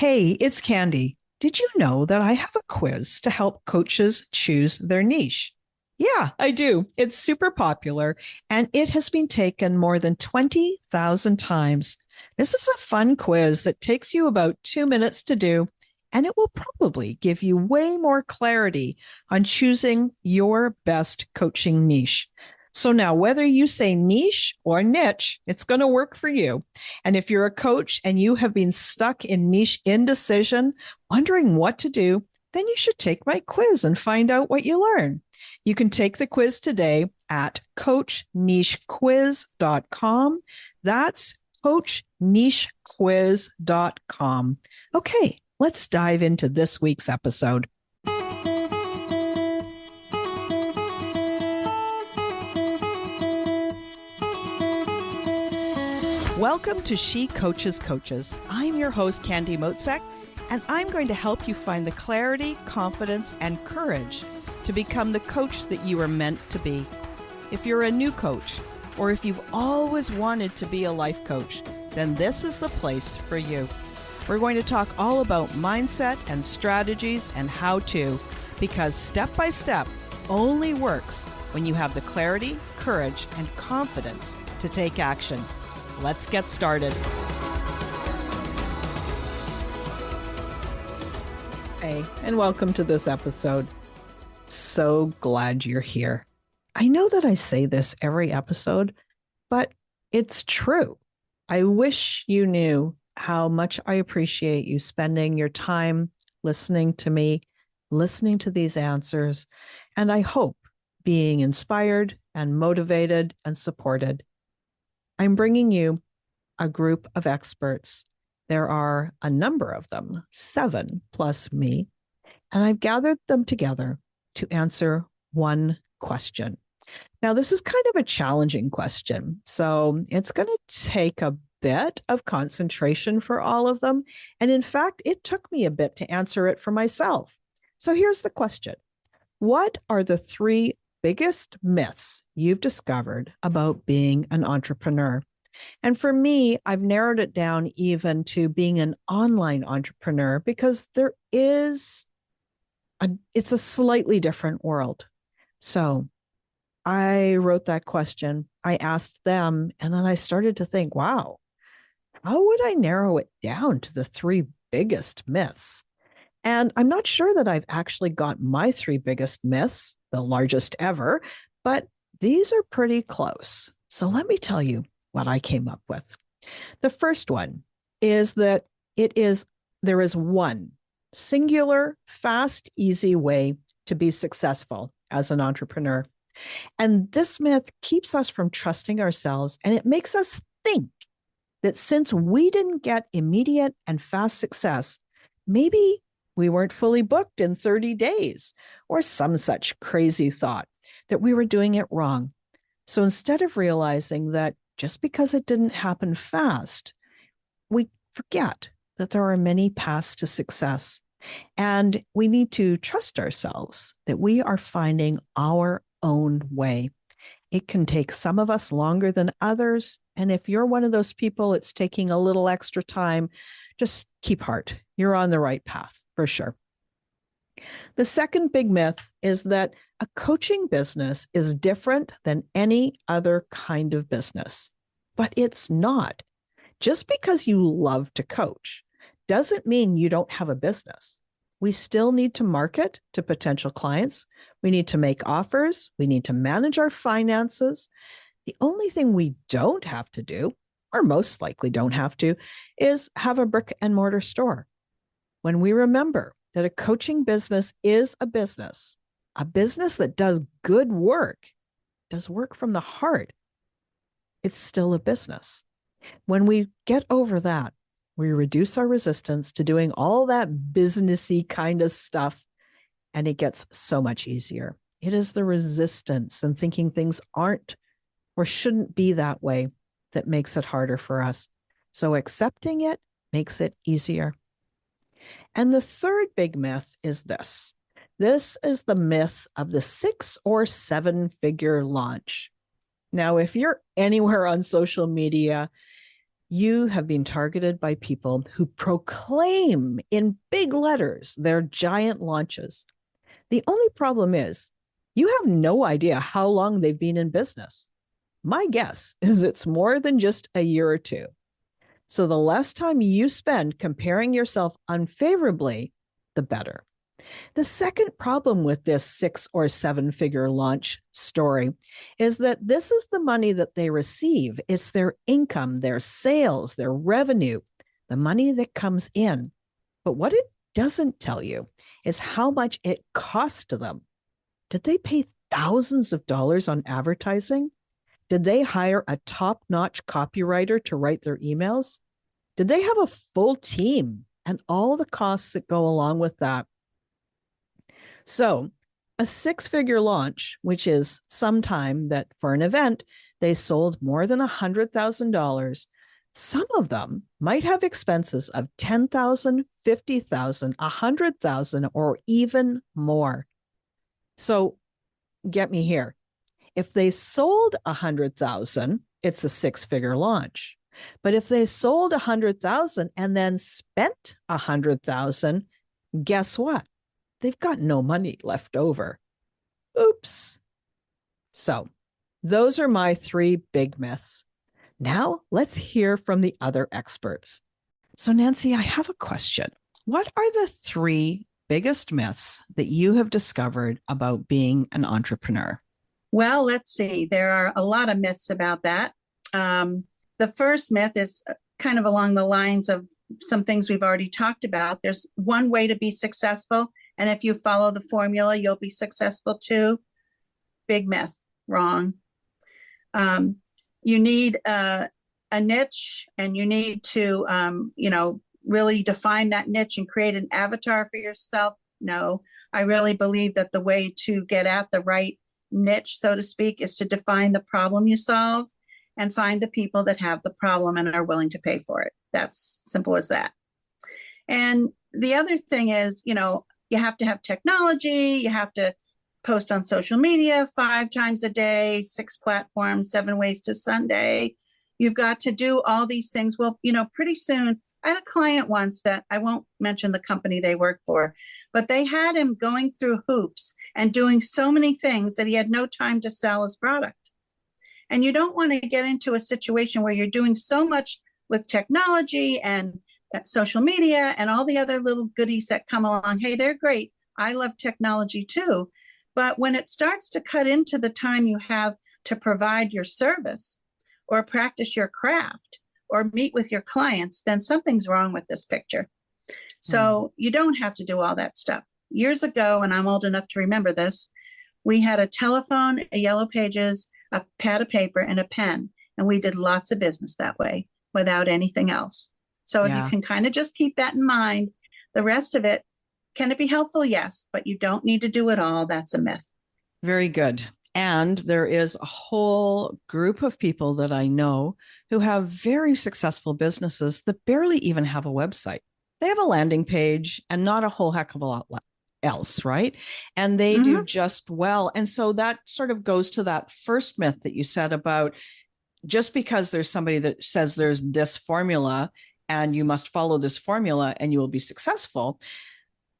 Hey, it's Candy. Did you know that I have a quiz to help coaches choose their niche? Yeah, I do. It's super popular and it has been taken more than 20,000 times. This is a fun quiz that takes you about 2 minutes to do, and it will probably give you way more clarity on choosing your best coaching niche. So now, whether you say niche or niche, it's going to work for you. And if you're a coach and you have been stuck in niche indecision, wondering what to do, then you should take my quiz and find out what you learn. You can take the quiz today at coachnichequiz.com. That's coachnichequiz.com. Okay, let's dive into this week's episode. Welcome to She Coaches Coaches. I'm your host, Candy Motzek, and I'm going to help you find the clarity, confidence, and courage to become the coach that you are meant to be. If you're a new coach, or if you've always wanted to be a life coach, then this is the place for you. We're going to talk all about mindset and strategies and how to, because step by step only works when you have the clarity, courage, and confidence to take action. Let's get started. Hey, and welcome to this episode. So glad you're here. I know that I say this every episode, but it's true. I wish you knew how much I appreciate you spending your time listening to me, listening to these answers, and I hope being inspired and motivated and supported. I'm bringing you a group of experts. There are a number of them, 7 plus me, and I've gathered them together to answer one question. Now, this is kind of a challenging question, so it's going to take a bit of concentration for all of them. And in fact, it took me a bit to answer it for myself. So here's the question. What are the 3 biggest myths you've discovered about being an entrepreneur? And for me, I've narrowed it down even to being an online entrepreneur because it's a slightly different world. So I wrote that question, I asked them, and then I started to think, wow, how would I narrow it down to the 3 biggest myths? And I'm not sure that I've actually got my 3 biggest myths, the largest ever, but these are pretty close. So let me tell you what I came up with. The first one is that there is one singular, fast, easy way to be successful as an entrepreneur. And this myth keeps us from trusting ourselves, and it makes us think that since we didn't get immediate and fast success, maybe we weren't fully booked in 30 days or some such crazy thought that we were doing it wrong. So instead of realizing that just because it didn't happen fast, we forget that there are many paths to success. And we need to trust ourselves that we are finding our own way. It can take some of us longer than others. And if you're one of those people, it's taking a little extra time, just keep heart. You're on the right path for sure. The second big myth is that a coaching business is different than any other kind of business, but it's not. Just because you love to coach doesn't mean you don't have a business. We still need to market to potential clients. We need to make offers. We need to manage our finances. The only thing we don't have to do, or most likely don't have to, is have a brick and mortar store. When we remember that a coaching business is a business that does good work, does work from the heart, it's still a business. When we get over that, we reduce our resistance to doing all that businessy kind of stuff, and it gets so much easier. It is the resistance and thinking things aren't or shouldn't be that way that makes it harder for us. So accepting it makes it easier. And the third big myth is this. This is the myth of the 6 or 7 figure launch. Now, if you're anywhere on social media, You have been targeted by people who proclaim in big letters their giant launches. The only problem is you have no idea how long they've been in business. My guess is it's more than just a year or two. So the less time you spend comparing yourself unfavorably, the better. The second problem with this 6 or 7 figure launch story is that this is the money that they receive. It's their income, their sales, their revenue, the money that comes in. But what it doesn't tell you is how much it cost to them. Did they pay thousands of dollars on advertising? Did they hire a top notch copywriter to write their emails? Did they have a full team and all the costs that go along with that? So, a 6 figure launch, which is some time that for an event, they sold more than $100,000. Some of them might have expenses of $10,000, $50,000, $100,000, or even more. So, get me here. If they sold 100,000, it's a 6 figure launch. But if they sold 100,000 and then spent 100,000, guess what? They've got no money left over. Oops. So, those are my 3 big myths. Now, let's hear from the other experts. So, Nancy, I have a question. What are the 3 biggest myths that you have discovered about being an entrepreneur? Well, let's see. There are a lot of myths about that. The first myth is kind of along the lines of some things we've already talked about. There's one way to be successful, and if you follow the formula, you'll be successful too. Big myth, wrong. You need a niche, and you need to, really define that niche and create an avatar for yourself. No, I really believe that the way to get at the right niche, so to speak, is to define the problem you solve and find the people that have the problem and are willing to pay for it. That's simple as that. And the other thing is, you have to have technology, you have to post on social media 5 times a day, 6 platforms, 7 ways to Sunday. You've got to do all these things. Well, pretty soon, I had a client once that I won't mention the company they work for, but they had him going through hoops and doing so many things that he had no time to sell his product. And you don't want to get into a situation where you're doing so much with technology and social media and all the other little goodies that come along. Hey, they're great. I love technology too. But when it starts to cut into the time you have to provide your service or practice your craft or meet with your clients, then something's wrong with this picture. So you don't have to do all that stuff. Years ago, and I'm old enough to remember this, we had a telephone, a yellow pages, a pad of paper, and a pen. And we did lots of business that way without anything else. So if you can kind of just keep that in mind, the rest of it, can it be helpful? Yes, but you don't need to do it all. That's a myth. Very good. And there is a whole group of people that I know who have very successful businesses that barely even have a website. They have a landing page and not a whole heck of a lot else, right? And they do just well. And so that sort of goes to that first myth that you said about just because there's somebody that says there's this formula and you must follow this formula and you will be successful.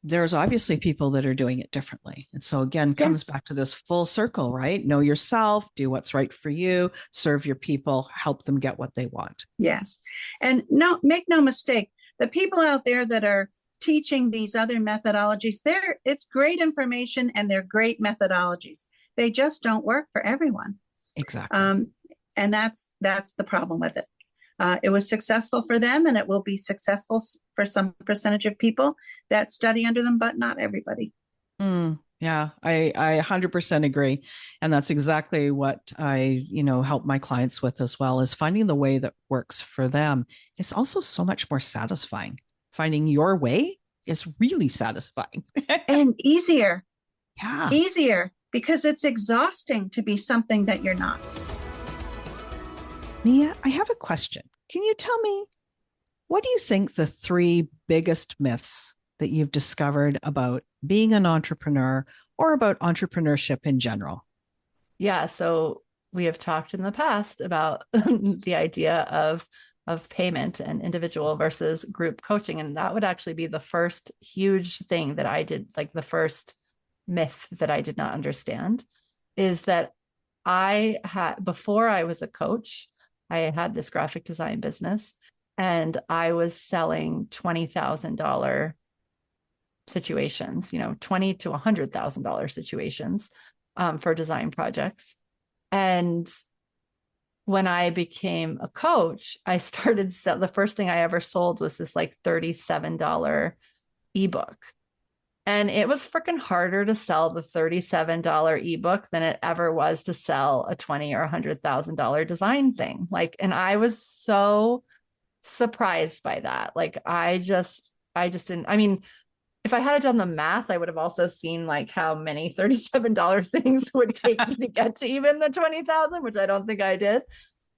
There's obviously people that are doing it differently. And so again, comes back to this full circle, right? Know yourself, do what's right for you, serve your people, help them get what they want. Yes. And make no mistake, the people out there that are teaching these other methodologies, it's great information and they're great methodologies. They just don't work for everyone. Exactly. And that's the problem with it. It was successful for them, and it will be successful for some percentage of people that study under them, but not everybody. Yeah, I 100% agree. And that's exactly what I, help my clients with as well, is finding the way that works for them. It's also so much more satisfying. Finding your way is really satisfying. And easier. Yeah. Easier, because it's exhausting to be something that you're not. Mia, I have a question. Can you tell me, what do you think the 3 biggest myths that you've discovered about being an entrepreneur or about entrepreneurship in general? Yeah, so we have talked in the past about the idea of of payment and individual versus group coaching. And that would actually be the first huge thing that I did, like the first myth that I did not understand, is that I had, before I was a coach, I had this graphic design business and I was selling $20,000 situations, $20,000 to $100,000 situations for design projects. And when I became a coach, I started the first thing I ever sold was this like $37 ebook. And it was freaking harder to sell the $37 ebook than it ever was to sell a $20,000 or $100,000 design thing. Like, and I was so surprised by that. Like, I just didn't, I mean, if I had done the math, I would have also seen like how many $37 things would take me to get to even the 20,000, which I don't think I did.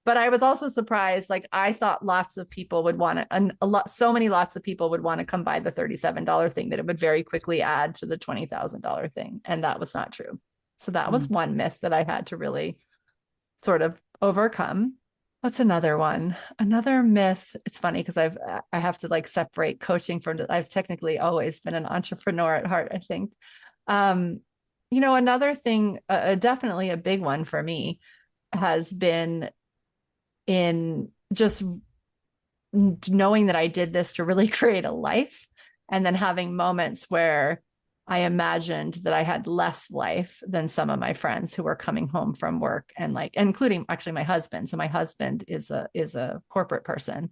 But I was also surprised. Like, I thought lots of people would want to, lots of people would want to come buy the $37 thing, that it would very quickly add to the $20,000 thing. And that was not true. So that was one myth that I had to really sort of overcome. What's another one? Another myth. It's funny because I have to like separate coaching from, I've technically always been an entrepreneur at heart, I think. Another thing, definitely a big one for me, has been in just knowing that I did this to really create a life, and then having moments where I imagined that I had less life than some of my friends who were coming home from work, and like, including actually my husband. So my husband is a corporate person,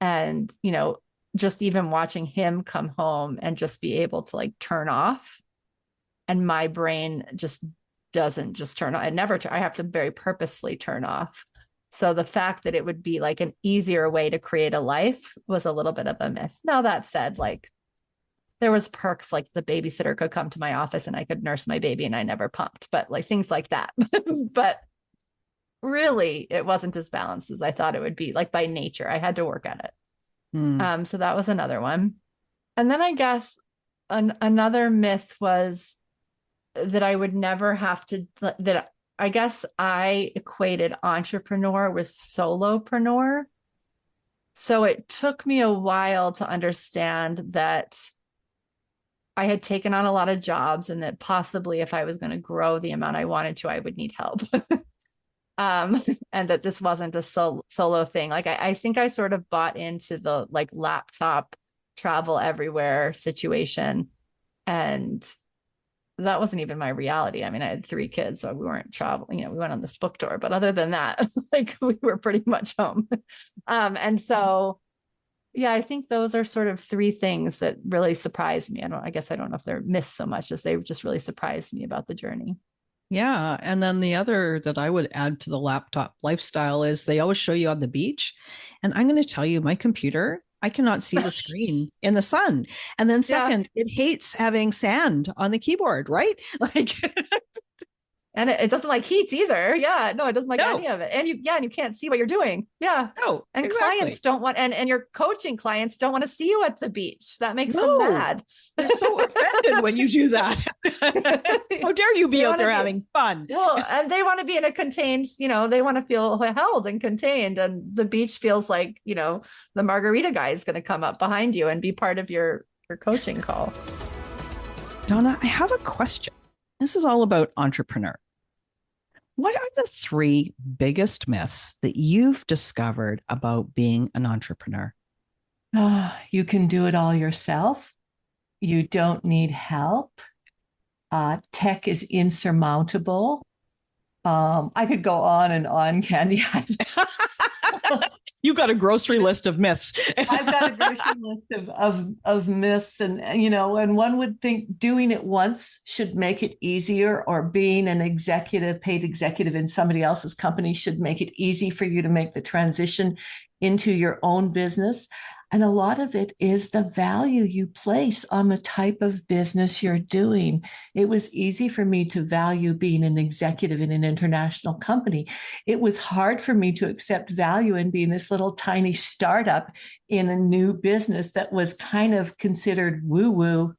and, just even watching him come home and just be able to like turn off, and my brain just doesn't just turn on. I have to very purposefully turn off. So the fact that it would be like an easier way to create a life was a little bit of a myth. Now, that said, like, there was perks, like the babysitter could come to my office and I could nurse my baby and I never pumped, but like things like that. But really, it wasn't as balanced as I thought it would be. Like, by nature, I had to work at it. So that was another one. And then I guess another myth was that I would never have to, that I guess I equated entrepreneur with solopreneur. So it took me a while to understand that I had taken on a lot of jobs, and that possibly if I was going to grow the amount I wanted to, I would need help. And that this wasn't a solo thing. Like, I think I sort of bought into the like laptop travel everywhere situation. And that wasn't even my reality. I mean, I had 3 kids, so we weren't traveling, we went on this book tour, but other than that, like, we were pretty much home. And so, yeah, I think those are sort of 3 things that really surprised me. I guess I don't know if they're myths so much as they just really surprised me about the journey. Yeah. And then the other that I would add to the laptop lifestyle is they always show you on the beach. And I'm going to tell you, my computer, I cannot see the screen in the sun. And then second, it hates having sand on the keyboard, right? Like, and it doesn't like heat either. Yeah, no, it doesn't like any of it. And you can't see what you're doing. Yeah. No, and exactly. Clients don't want, and your coaching clients don't want to see you at the beach. That makes them mad. They're so offended when you do that. How dare you be out there having fun? Well, and they want to be in a contained, they want to feel held and contained. And the beach feels like, the margarita guy is going to come up behind you and be part of your coaching call. Donna, I have a question. This is all about entrepreneur. What are the 3 biggest myths that you've discovered about being an entrepreneur? You can do it all yourself. You don't need help. Tech is insurmountable. I could go on and on, Candy. You got a grocery list of myths. I've got a grocery list of myths, and and one would think doing it once should make it easier, or being an paid executive in somebody else's company should make it easy for you to make the transition into your own business. And a lot of it is the value you place on the type of business you're doing. It was easy for me to value being an executive in an international company. It was hard for me to accept value in being this little tiny startup in a new business that was kind of considered woo-woo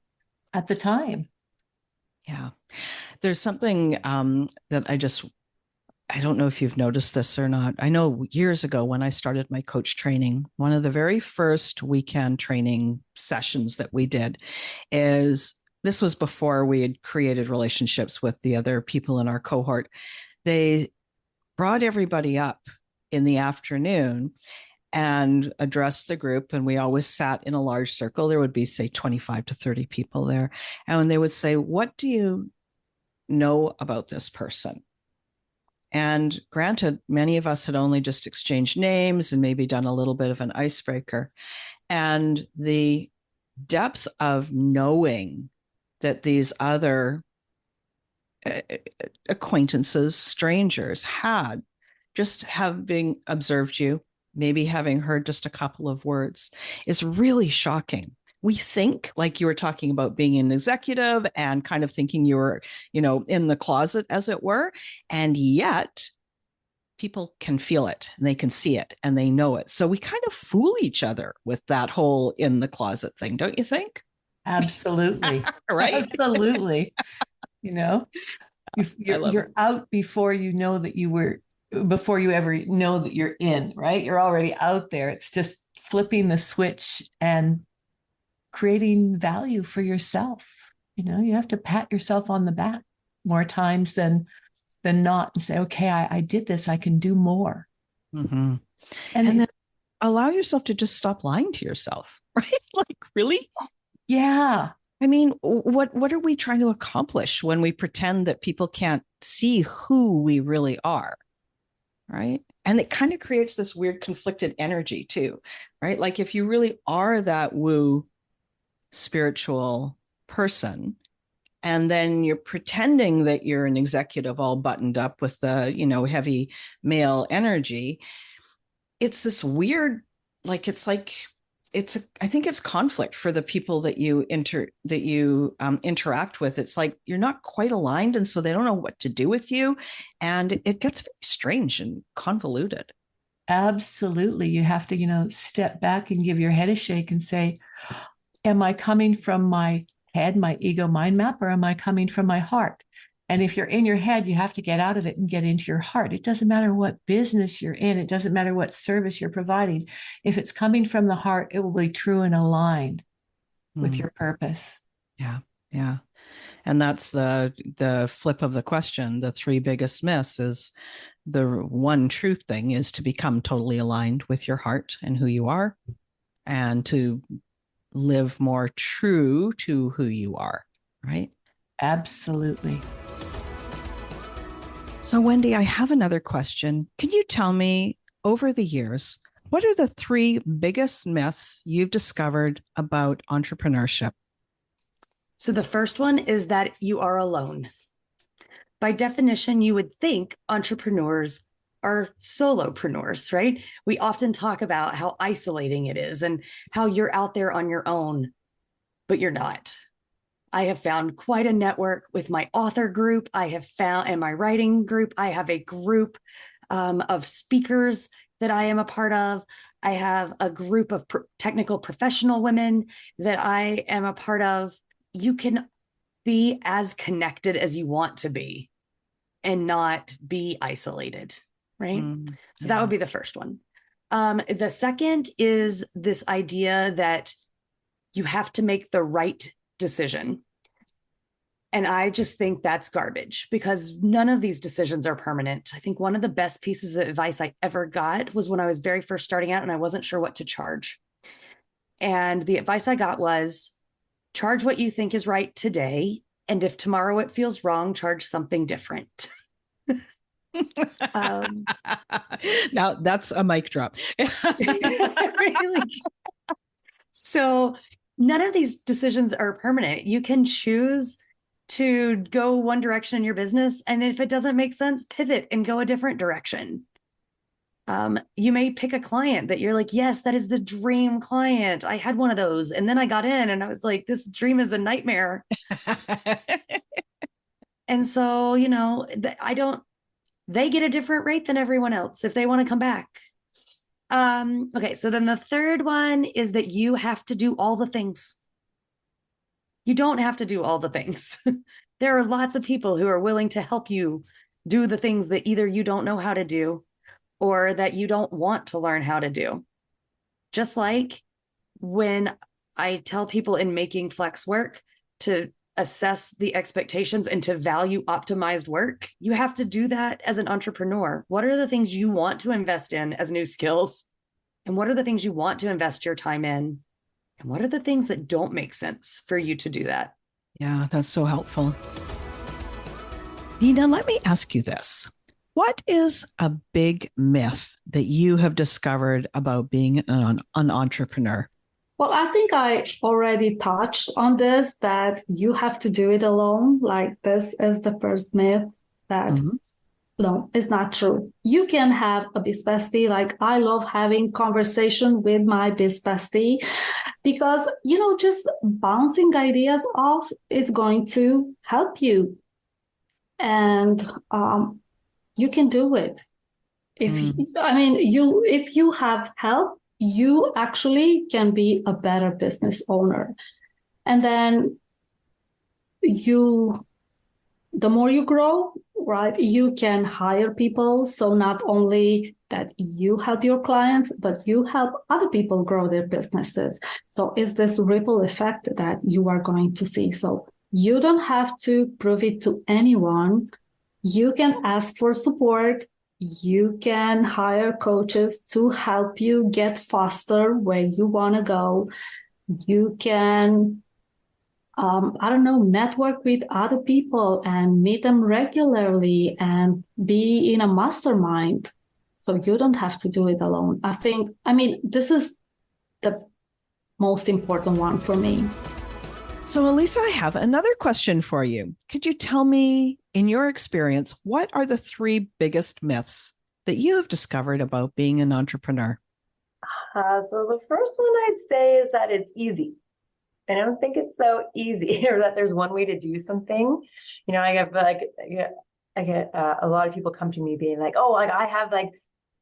at the time. Yeah. There's something that I just I don't know if you've noticed this or not. I know years ago when I started my coach training, one of the very first weekend training sessions that we did is this was before we had created relationships with the other people in our cohort. They brought everybody up in the afternoon and addressed the group. And we always sat in a large circle. There would be, say, 25 to 30 people there. And they would say, what do you know about this person? And granted, many of us had only just exchanged names and maybe done a little bit of an icebreaker. And the depth of knowing that these other acquaintances, strangers had, just having observed you, maybe having heard just a couple of words, is really shocking. We think, like you were talking about being an executive and kind of thinking you were, in the closet, as it were. And yet people can feel it and they can see it and they know it. So we kind of fool each other with that whole in the closet thing, don't you think? Absolutely. Right? Absolutely. You're out before you know that before you ever know that you're in, right? You're already out there. It's just flipping the switch and creating value for yourself. You have to pat yourself on the back more times than not and say, okay, I did this. I can do more. Mm-hmm. And then allow yourself to just stop lying to yourself, right? Like, really? Yeah. I mean, what are we trying to accomplish when we pretend that people can't see who we really are? Right. And it kind of creates this weird conflicted energy too, right? Like if you really are that woo spiritual person, and then you're pretending that you're an executive all buttoned up with the, heavy male energy, it's this weird, I think it's conflict for the people that you interact with. It's like you're not quite aligned, and so they don't know what to do with you, and it gets very strange and convoluted. Absolutely. You have to, step back and give your head a shake and say, am I coming from my head, my ego mind map, or am I coming from my heart? And if you're in your head, you have to get out of it and get into your heart. It doesn't matter what business you're in. It doesn't matter what service you're providing. If it's coming from the heart, it will be true and aligned with your purpose. Yeah. Yeah. And that's the flip of the question. The three biggest myths is the one truth thing is to become totally aligned with your heart and who you are, and to live more true to who you are, right? Absolutely. So, Wendy, I have another question. Can you tell me, over the years, what are the three biggest myths you've discovered about entrepreneurship? So the first one is that you are alone. By definition, you would think entrepreneurs are solopreneurs, right? We often talk about how isolating it is and how you're out there on your own, but you're not. I have found quite a network with my author group. I have found in my writing group, I have a group of speakers that I am a part of. I have a group of technical professional women that I am a part of. You can be as connected as you want to be and not be isolated, right? So that would be the first one. The second is this idea that you have to make the right decision. And I just think that's garbage, because none of these decisions are permanent. I think one of the best pieces of advice I ever got was when I was very first starting out and I wasn't sure what to charge. And the advice I got was, charge what you think is right today. And if tomorrow it feels wrong, charge something different. Now that's a mic drop. Really? So none of these decisions are permanent. You can choose to go one direction in your business, and if it doesn't make sense, pivot and go a different direction. You may pick a client that you're like, yes, that is the dream client. I had one of those. And then I got in and I was like, this dream is a nightmare. And so, they get a different rate than everyone else if they want to come back. Okay. So then the third one is that you have to do all the things. You don't have to do all the things. There are lots of people who are willing to help you do the things that either you don't know how to do or that you don't want to learn how to do. Just like when I tell people in making flex work to assess the expectations and to value optimized work, you have to do that as an entrepreneur. What are the things you want to invest in as new skills? And what are the things you want to invest your time in? And what are the things that don't make sense for you to do that? Yeah, that's so helpful. Nina, let me ask you this. What is a big myth that you have discovered about being an entrepreneur? Well, I think I already touched on this, that you have to do it alone. Like, this is the first myth that no, it's not true. You can have a biz bestie. Like, I love having conversation with my biz bestie because, just bouncing ideas off is going to help you. And you can do it. If you have help, you actually can be a better business owner. And then the more you grow, right, you can hire people. So not only that you help your clients, but you help other people grow their businesses. So it's this ripple effect that you are going to see. So you don't have to prove it to anyone. You can ask for support. You can hire coaches to help you get faster where you want to go. You can, network with other people and meet them regularly and be in a mastermind. So you don't have to do it alone. This is the most important one for me. So, Elisa, I have another question for you. Could you tell me, in your experience, what are the 3 biggest myths that you have discovered about being an entrepreneur? So the first one I'd say is that it's easy. I don't think it's so easy, or that there's one way to do something. I get a lot of people come to me being like, oh, like I have like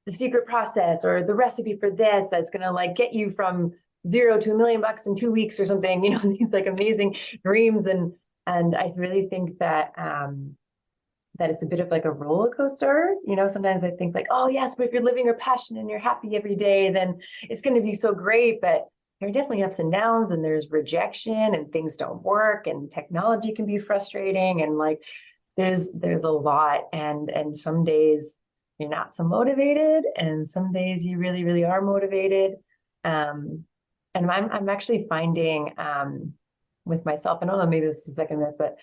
the secret process or the recipe for this that's going to like get you from $0 to $1 million in 2 weeks or something, these like amazing dreams. And I really think that, that it's a bit of like a roller coaster. Sometimes I think like, oh yes, but if you're living your passion and you're happy every day, then it's going to be so great. But there are definitely ups and downs, and there's rejection and things don't work, and technology can be frustrating. And like, there's a lot. And some days you're not so motivated, and some days you really, really are motivated. And I'm actually finding with myself, I don't know, maybe this is the second myth, but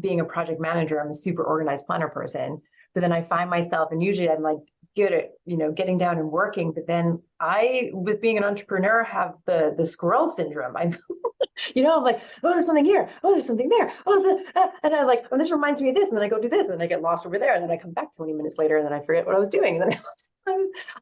being a project manager, I'm a super organized planner person, but then I find myself, and usually I'm like good at, getting down and working, but then with being an entrepreneur, have the squirrel syndrome. I'm like, oh, there's something here. Oh, there's something there. And I like, oh, this reminds me of this. And then I go do this, and then I get lost over there. And then I come back 20 minutes later, and then I forget what I was doing. And then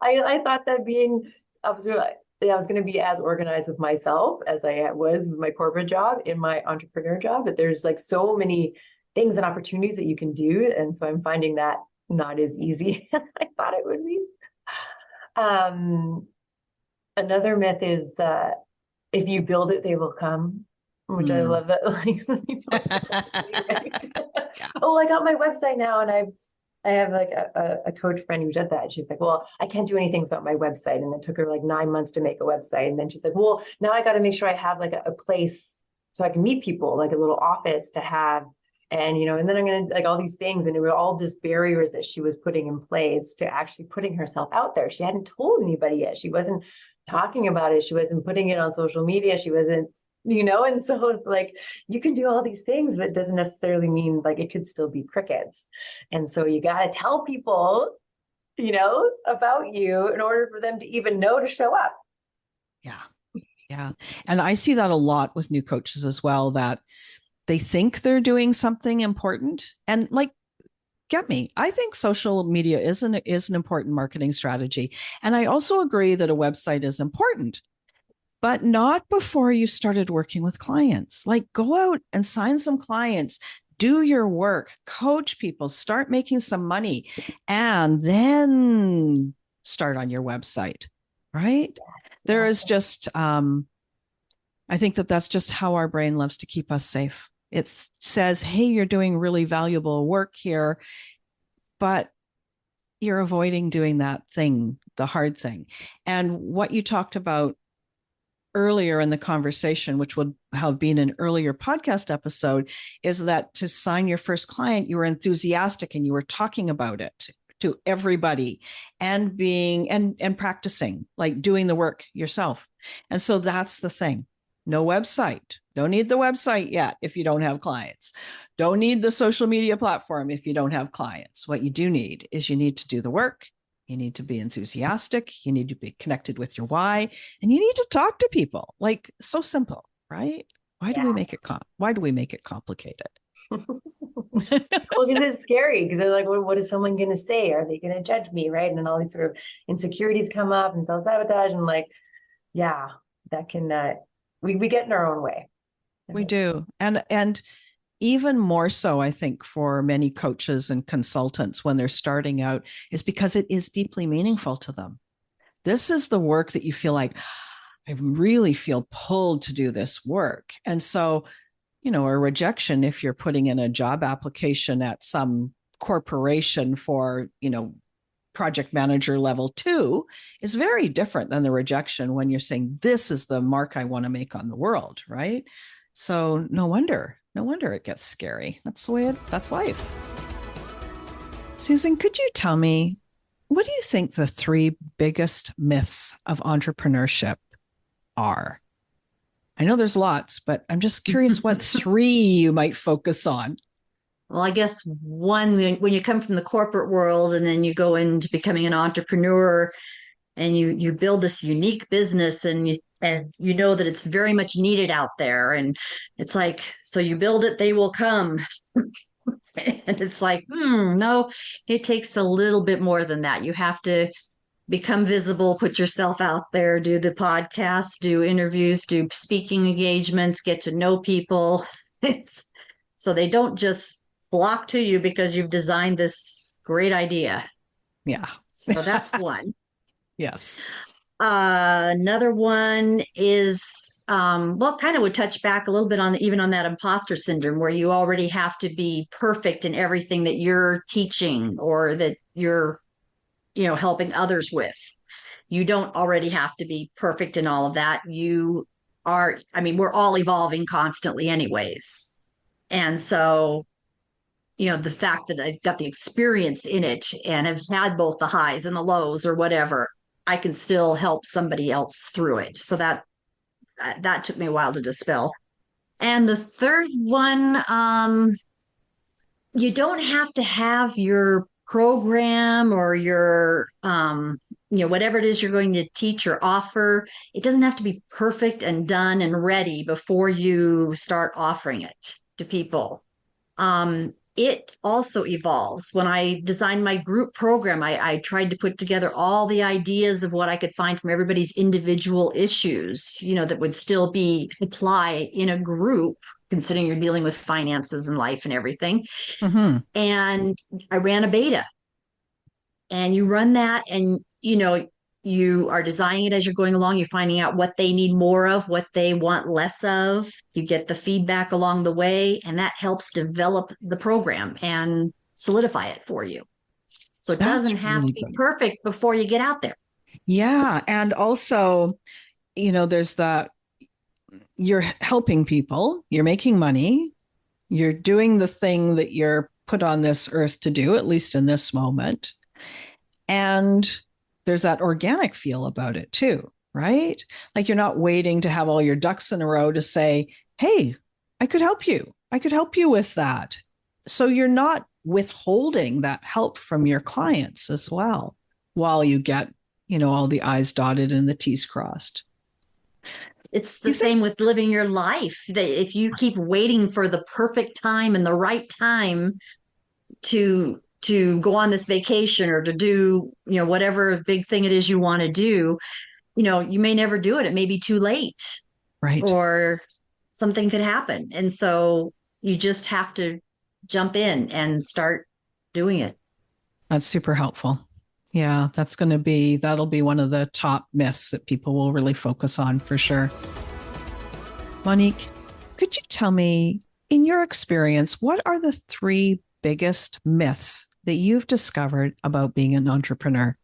I thought that I was going to be as organized with myself as I was with my corporate job in my entrepreneur job, but there's like so many things and opportunities that you can do. And so I'm finding that not as easy as I thought it would be. Another myth is if you build it, they will come, which I love that. Like, some people oh, I got my website now, and I have like a coach friend who did that. She's like, well, I can't do anything without my website. And it took her like 9 months to make a website. And then she's like, well, now I got to make sure I have like a place so I can meet people, like a little office to have. And, and then I'm going to like all these things. And it were all just barriers that she was putting in place to actually putting herself out there. She hadn't told anybody yet. She wasn't talking about it. She wasn't putting it on social media. She wasn't, and so it's like, you can do all these things, but it doesn't necessarily mean like it could still be crickets. And so you got to tell people, about you in order for them to even know to show up. Yeah. Yeah. And I see that a lot with new coaches as well, that they think they're doing something important. And like, get me, I think social media is an important marketing strategy. And I also agree that a website is important, but not before you started working with clients. Like, go out and sign some clients, do your work, coach people, start making some money, and then start on your website, right? Yes, there is just, I think that's just how our brain loves to keep us safe. It says, hey, you're doing really valuable work here, but you're avoiding doing that thing, the hard thing. And what you talked about earlier in the conversation, which would have been an earlier podcast episode, is that to sign your first client, you were enthusiastic and you were talking about it to everybody and being and practicing, like doing the work yourself. And so that's the thing. No website. Don't need the website yet if you don't have clients. Don't need the social media platform if you don't have clients. What you do need is you need to do the work. You need to be enthusiastic. You need to be connected with your why, and you need to talk to people. Like, so simple, right? Why do we make it complicated? Well, because it's scary, because they're like, well, what is someone going to say? Are they going to judge me? Right. And then all these sort of insecurities come up and self-sabotage. And like, yeah, that can, we get in our own way. We do. And even more so, I think, for many coaches and consultants when they're starting out, is because it is deeply meaningful to them. This is the work that you feel like, I really feel pulled to do this work. And so, a rejection, if you're putting in a job application at some corporation for, project manager level 2, is very different than the rejection when you're saying, this is the mark I want to make on the world, right? So no wonder it gets scary. That's life. Susan, could you tell me, what do you think the 3 biggest myths of entrepreneurship are? I know there's lots, but I'm just curious what 3 you might focus on. Well, I guess one, when you come from the corporate world and then you go into becoming an entrepreneur and you build this unique business and you know that it's very much needed out there. And it's like, so you build it, they will come. And it's like, no, it takes a little bit more than that. You have to become visible, put yourself out there, do the podcasts, do interviews, do speaking engagements, get to know people. So they don't just flock to you because you've designed this great idea. Yeah. So that's one. Yes. Another one is, kind of would touch back a little bit on even on that imposter syndrome, where you already have to be perfect in everything that you're teaching or that you're, helping others with. You don't already have to be perfect in all of that. We're all evolving constantly anyways. And so, the fact that I've got the experience in it and have had both the highs and the lows or whatever, I can still help somebody else through it. So that took me a while to dispel. And the third one, you don't have to have your program or your, whatever it is you're going to teach or offer. It doesn't have to be perfect and done and ready before you start offering it to people. It also evolves. When I designed my group program, I tried to put together all the ideas of what I could find from everybody's individual issues, that would still be apply in a group, considering you're dealing with finances and life and everything. Mm-hmm. And I ran a beta. And you run that and, you are designing it as you're going along. You're finding out what they need more of, what they want less of. You get the feedback along the way, and that helps develop the program and solidify it for you. So it doesn't have to be perfect before you get out there. Yeah. And also, there's that, you're helping people, you're making money, you're doing the thing that you're put on this earth to do, at least in this moment. And there's that organic feel about it too, right? Like you're not waiting to have all your ducks in a row to say, hey, I could help you. I could help you with that. So you're not withholding that help from your clients as well, while you get, all the I's dotted and the T's crossed. It's the same with living your life. That if you keep waiting for the perfect time and the right time to go on this vacation or to do, whatever big thing it is you want to do, you may never do it. It may be too late. Right. Or something could happen. And so you just have to jump in and start doing it. That's super helpful. Yeah, that'll be one of the top myths that people will really focus on for sure. Monique, could you tell me In your experience, what are the 3 biggest myths that you've discovered about being an entrepreneur?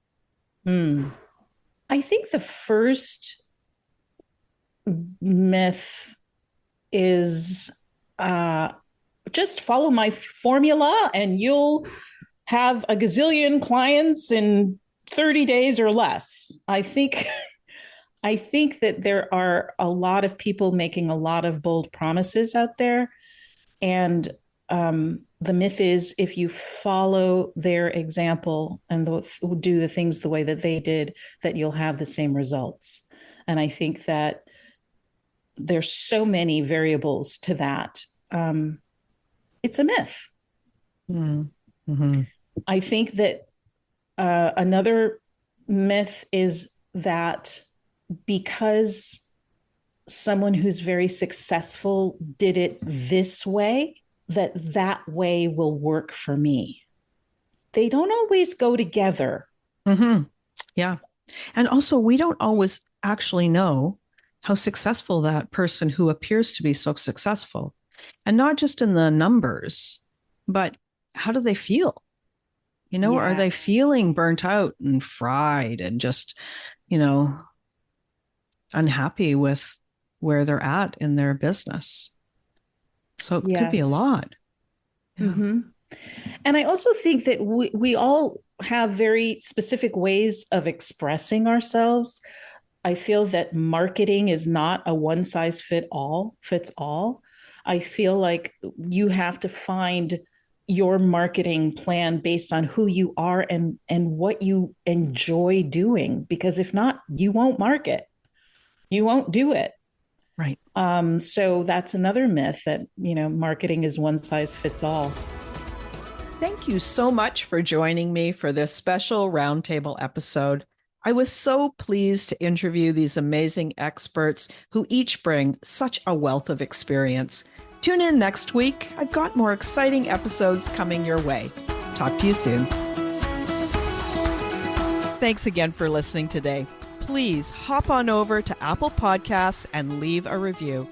I think the first myth is just follow my formula and you'll have a gazillion clients in 30 days or less. I think that there are a lot of people making a lot of bold promises out there. And the myth is if you follow their example and do the things the way that they did, that you'll have the same results. And I think that there's so many variables to that. It's a myth. Mm-hmm. I think that another myth is that because someone who's very successful did it this way, that way will work for me. They don't always go together. Mm-hmm. Yeah. And also, we don't always actually know how successful that person who appears to be so successful, and not just in the numbers, but how do they feel? Are they feeling burnt out and fried and just, unhappy with where they're at in their business? So it could be a lot. Yeah. Mm-hmm. And I also think that we all have very specific ways of expressing ourselves. I feel that marketing is not a one size fits all. I feel like you have to find your marketing plan based on who you are and what you enjoy doing, because if not, you won't market. You won't do it. Right. So that's another myth that, marketing is one size fits all. Thank you so much for joining me for this special roundtable episode. I was so pleased to interview these amazing experts who each bring such a wealth of experience. Tune in next week. I've got more exciting episodes coming your way. Talk to you soon. Thanks again for listening today. Please hop on over to Apple Podcasts and leave a review.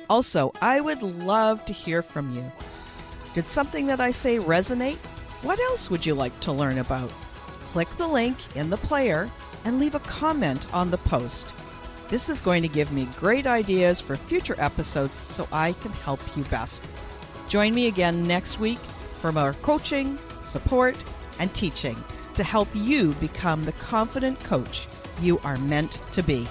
Also, I would love to hear from you. Did something that I say resonate? What else would you like to learn about? Click the link in the player and leave a comment on the post. This is going to give me great ideas for future episodes so I can help you best. Join me again next week for more coaching, support, and teaching to help you become the confident coach you are meant to be.